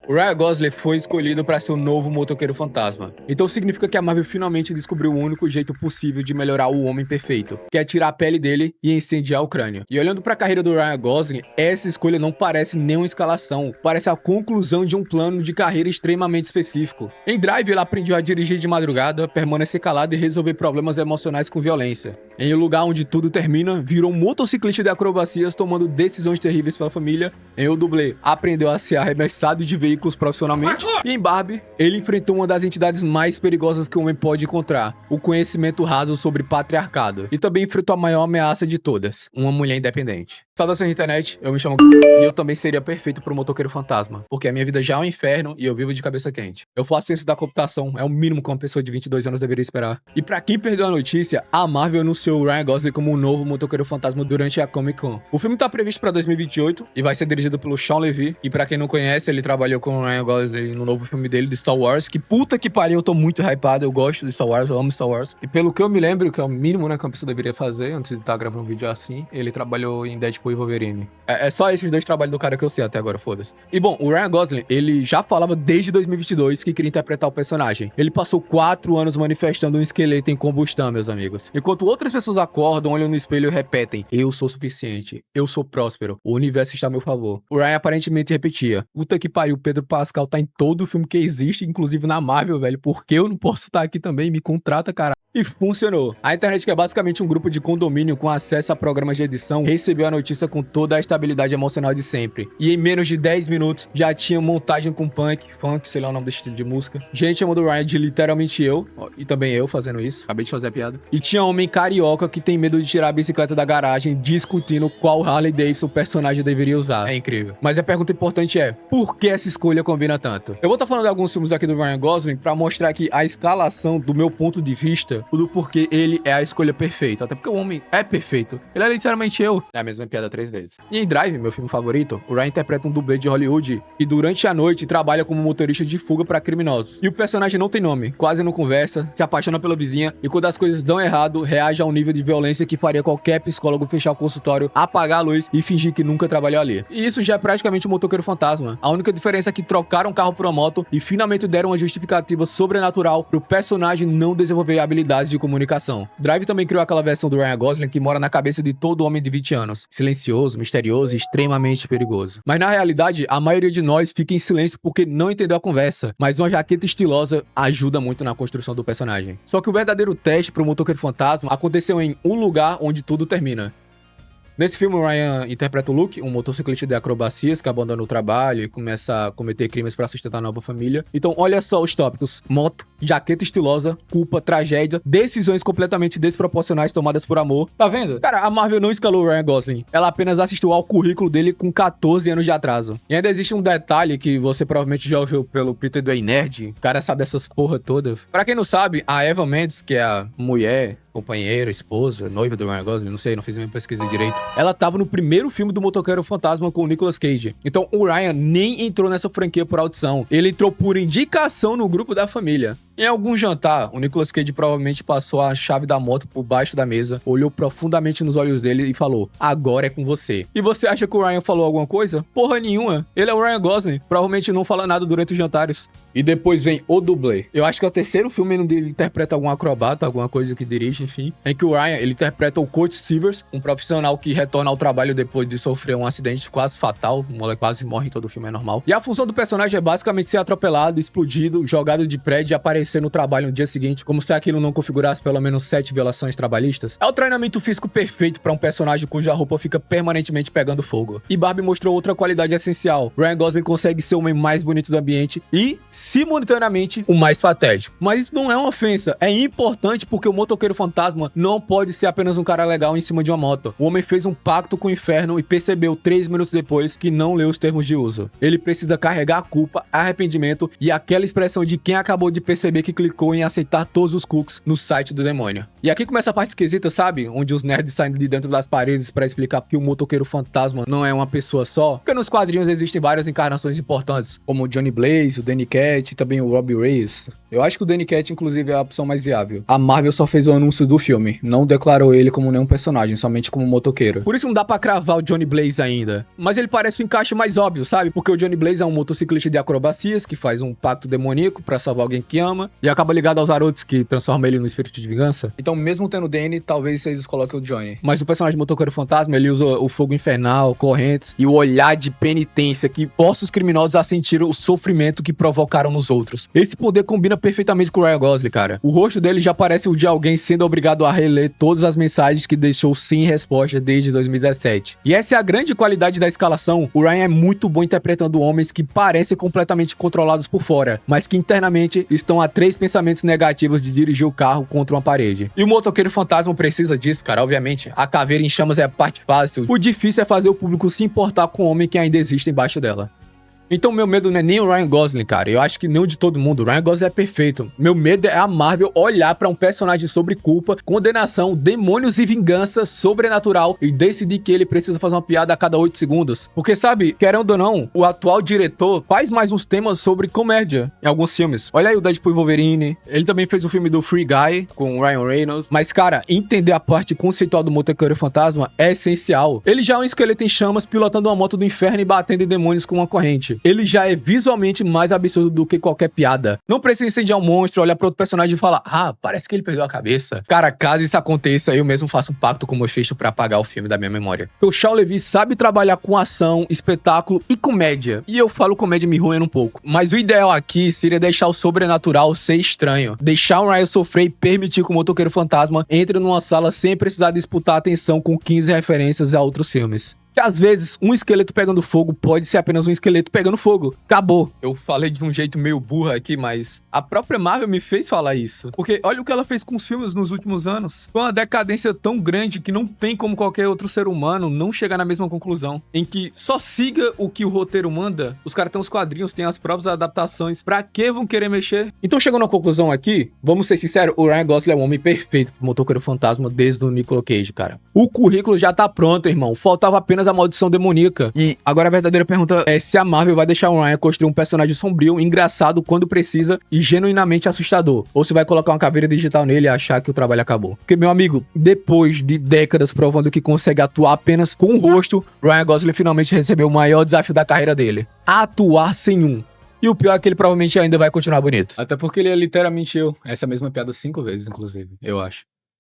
O Ryan Gosling foi escolhido para ser o novo motoqueiro fantasma. Então significa que a Marvel finalmente descobriu o único jeito possível de melhorar o homem perfeito, que é tirar a pele dele e incendiar o crânio. E olhando para a carreira do Ryan Gosling, essa escolha não parece nenhuma escalação, parece a conclusão de um plano de carreira extremamente específico. Em Drive, ele aprendeu a dirigir de madrugada, permanecer calado e resolver problemas emocionais com violência. Em Um Lugar Onde Tudo Termina, virou um motociclista de acrobacias tomando decisões terríveis pela família. Em O Dublê, aprendeu a ser arremessado de veículos profissionalmente. E em Barbie, ele enfrentou uma das entidades mais perigosas que o homem pode encontrar, o conhecimento raso sobre patriarcado. E também enfrentou a maior ameaça de todas, uma mulher independente. Saudações internet, eu me chamo e eu também seria perfeito pro motoqueiro fantasma, porque a minha vida já é um inferno e eu vivo de cabeça quente. Eu faço ciência da computação, é o mínimo que uma pessoa de 22 anos deveria esperar. E pra quem perdeu a notícia, a Marvel anunciou o Ryan Gosling como um novo motoqueiro fantasma durante a Comic Con. O filme tá previsto pra 2028 e vai ser dirigido pelo Shawn Levy, e pra quem não conhece, ele trabalhou com o Ryan Gosling no novo filme dele, de Star Wars, que puta que pariu, eu tô muito hypado, eu gosto de Star Wars, eu amo Star Wars. E pelo que eu me lembro, que é o mínimo, né, que uma pessoa deveria fazer antes de estar gravando um vídeo assim, ele trabalhou em Deadpool e Wolverine. É só esses dois trabalhos do cara que eu sei até agora, foda-se. E bom, o Ryan Gosling, ele já falava desde 2022 que queria interpretar o personagem. Ele passou 4 anos manifestando um esqueleto em combustão, meus amigos. Enquanto outras pessoas acordam, olham no espelho e repetem: eu sou suficiente, eu sou próspero, o universo está a meu favor. O Ryan aparentemente repetia: puta que pariu, Pedro Pascal tá em todo filme que existe, inclusive na Marvel, velho, por que eu não posso estar aqui também? Me contrata, cara. E funcionou. A internet, que é basicamente um grupo de condomínio com acesso a programas de edição, recebeu a notícia com toda a estabilidade emocional de sempre. E em menos de 10 minutos, já tinha montagem com funk, sei lá o nome do estilo de música. Gente chamando o Ryan de literalmente eu, e também eu fazendo isso, acabei de fazer a piada. E tinha homem carioca que tem medo de tirar a bicicleta da garagem, discutindo qual Harley Davidson o personagem deveria usar. É incrível. Mas a pergunta importante é, por que essa escolha combina tanto? Eu vou estar falando de alguns filmes aqui do Ryan Gosling pra mostrar que a escalação, do meu ponto de vista, do porquê ele é a escolha perfeita. Até porque o homem é perfeito. Ele é literalmente eu. É a mesma piada 3 vezes. E em Drive, meu filme favorito, o Ryan interpreta um dublê de Hollywood e durante a noite trabalha como motorista de fuga pra criminosos. E o personagem não tem nome, quase não conversa, se apaixona pela vizinha e quando as coisas dão errado, reage a um nível de violência que faria qualquer psicólogo fechar o consultório, apagar a luz e fingir que nunca trabalhou ali. E isso já é praticamente um motoqueiro fantasma. A única diferença é que trocaram o carro por uma moto e finalmente deram uma justificativa sobrenatural pro personagem não desenvolver habilidades de comunicação. Drive também criou aquela versão do Ryan Gosling que mora na cabeça de todo homem de 20 anos. Silencioso, misterioso e extremamente perigoso. Mas na realidade, a maioria de nós fica em silêncio porque não entendeu a conversa. Mas uma jaqueta estilosa ajuda muito na construção do personagem. Só que o verdadeiro teste pro motoqueiro fantasma aconteceu em Um Lugar Onde Tudo Termina. Nesse filme, o Ryan interpreta o Luke, um motociclista de acrobacias que abandona o trabalho e começa a cometer crimes para sustentar a nova família. Então, olha só os tópicos: moto, jaqueta estilosa, culpa, tragédia, decisões completamente desproporcionais tomadas por amor. Tá vendo? Cara, a Marvel não escalou o Ryan Gosling. Ela apenas assistiu ao currículo dele com 14 anos de atraso. E ainda existe um detalhe que você provavelmente já ouviu pelo Peter do Ei Nerd. O cara sabe essas porra todas. Pra quem não sabe, a Eva Mendes, que é a mulher, companheira, esposa, noiva do Ryan Gosling, não sei, não fiz a minha pesquisa direito. Ela tava no primeiro filme do Motoqueiro Fantasma com o Nicolas Cage. Então o Ryan nem entrou nessa franquia por audição. Ele entrou por indicação no grupo da família. Em algum jantar, o Nicolas Cage provavelmente passou a chave da moto por baixo da mesa, olhou profundamente nos olhos dele e falou: agora é com você. E você acha que o Ryan falou alguma coisa? Porra nenhuma. Ele é o Ryan Gosling. Provavelmente não fala nada durante os jantares. E depois vem O Dublê. Eu acho que é o terceiro filme onde ele interpreta algum acrobata, alguma coisa que dirige, enfim. Em que o Ryan, ele interpreta o Coach Silvers, um profissional que retorna ao trabalho depois de sofrer um acidente quase fatal. O moleque quase morre em todo o filme, é normal. E a função do personagem é basicamente ser atropelado, explodido, jogado de prédio e aparecer no trabalho no dia seguinte, como se aquilo não configurasse pelo menos 7 violações trabalhistas. É o treinamento físico perfeito para um personagem cuja roupa fica permanentemente pegando fogo. E Barbie mostrou outra qualidade essencial. Ryan Gosling consegue ser o homem mais bonito do ambiente e, simultaneamente, o mais patético. Mas isso não é uma ofensa, é importante porque o motoqueiro fantasma não pode ser apenas um cara legal em cima de uma moto. O homem fez um pacto com o inferno e percebeu 3 minutos depois que não leu os termos de uso. Ele precisa carregar a culpa, arrependimento e aquela expressão de quem acabou de perceber saber que clicou em aceitar todos os cookies no site do demônio. E aqui começa a parte esquisita, sabe? Onde os nerds saem de dentro das paredes pra explicar que o motoqueiro fantasma não é uma pessoa só. Porque nos quadrinhos existem várias encarnações importantes, como o Johnny Blaze, o Danny Cat e também o Robbie Reyes. Eu acho que o Danny Cat, inclusive, é a opção mais viável. A Marvel só fez o anúncio do filme, não declarou ele como nenhum personagem, somente como motoqueiro. Por isso não dá pra cravar o Johnny Blaze ainda. Mas ele parece o encaixe mais óbvio, sabe? Porque o Johnny Blaze é um motociclista de acrobacias que faz um pacto demoníaco pra salvar alguém que ama e acaba ligado aos Arotes, que transforma ele no espírito de vingança. Então, mesmo tendo o Danny, talvez vocês coloquem o Johnny. Mas o personagem motoqueiro fantasma, ele usa o fogo infernal, correntes e o olhar de penitência que força os criminosos a sentir o sofrimento que provocaram nos outros. Esse poder combina perfeitamente com o Ryan Gosling, cara. O rosto dele já parece o de alguém sendo obrigado a reler todas as mensagens que deixou sem resposta desde 2017. E essa é a grande qualidade da escalação. O Ryan é muito bom interpretando homens que parecem completamente controlados por fora, mas que internamente estão a 3 pensamentos negativos de dirigir o carro contra uma parede. E o motoqueiro fantasma precisa disso, cara, obviamente. A caveira em chamas é a parte fácil. O difícil é fazer o público se importar com o homem que ainda existe embaixo dela. Então meu medo não é nem o Ryan Gosling, cara. Eu acho que nem o de todo mundo. O Ryan Gosling é perfeito. Meu medo é a Marvel olhar pra um personagem sobre culpa, condenação, demônios e vingança sobrenatural e decidir que ele precisa fazer uma piada a cada 8 segundos. Porque, sabe, querendo ou não, o atual diretor faz mais uns temas sobre comédia em alguns filmes. Olha aí o Deadpool e Wolverine. Ele também fez o filme do Free Guy com o Ryan Reynolds. Mas, cara, entender a parte conceitual do motoqueiro fantasma é essencial. Ele já é um esqueleto em chamas pilotando uma moto do inferno e batendo em demônios com uma corrente. Ele já é visualmente mais absurdo do que qualquer piada. Não precisa incendiar um monstro, olhar para outro personagem e falar: ah, parece que ele perdeu a cabeça. Cara, caso isso aconteça, eu mesmo faço um pacto com o Mephisto pra apagar o filme da minha memória. Porque o Shawn Levy sabe trabalhar com ação, espetáculo e comédia. E eu falo comédia me ruim um pouco. Mas o ideal aqui seria deixar o sobrenatural ser estranho. Deixar o Ryan sofrer e permitir que o motoqueiro fantasma entre numa sala sem precisar disputar atenção com 15 referências a outros filmes. Que às vezes, um esqueleto pegando fogo pode ser apenas um esqueleto pegando fogo. Acabou. Eu falei de um jeito meio burro aqui, mas a própria Marvel me fez falar isso. Porque olha o que ela fez com os filmes nos últimos anos. Foi uma decadência tão grande que não tem como qualquer outro ser humano não chegar na mesma conclusão. Em que só siga o que o roteiro manda. Os caras têm os quadrinhos, têm as próprias adaptações. Pra que vão querer mexer? Então, chegando à conclusão aqui, vamos ser sinceros, o Ryan Gosling é um homem perfeito pro motoqueiro fantasma desde o Nicolas Cage, cara. O currículo já tá pronto, irmão. Faltava apenas a maldição demoníaca. E agora a verdadeira pergunta é se a Marvel vai deixar o Ryan construir um personagem sombrio, engraçado quando precisa e genuinamente assustador. Ou se vai colocar uma caveira digital nele e achar que o trabalho acabou. Porque, meu amigo, depois de décadas provando que consegue atuar apenas com o rosto, Ryan Gosling finalmente recebeu o maior desafio da carreira dele: atuar sem um. E o pior é que ele provavelmente ainda vai continuar bonito. Até porque ele é literalmente eu. Essa mesma piada 5 vezes, inclusive, eu acho.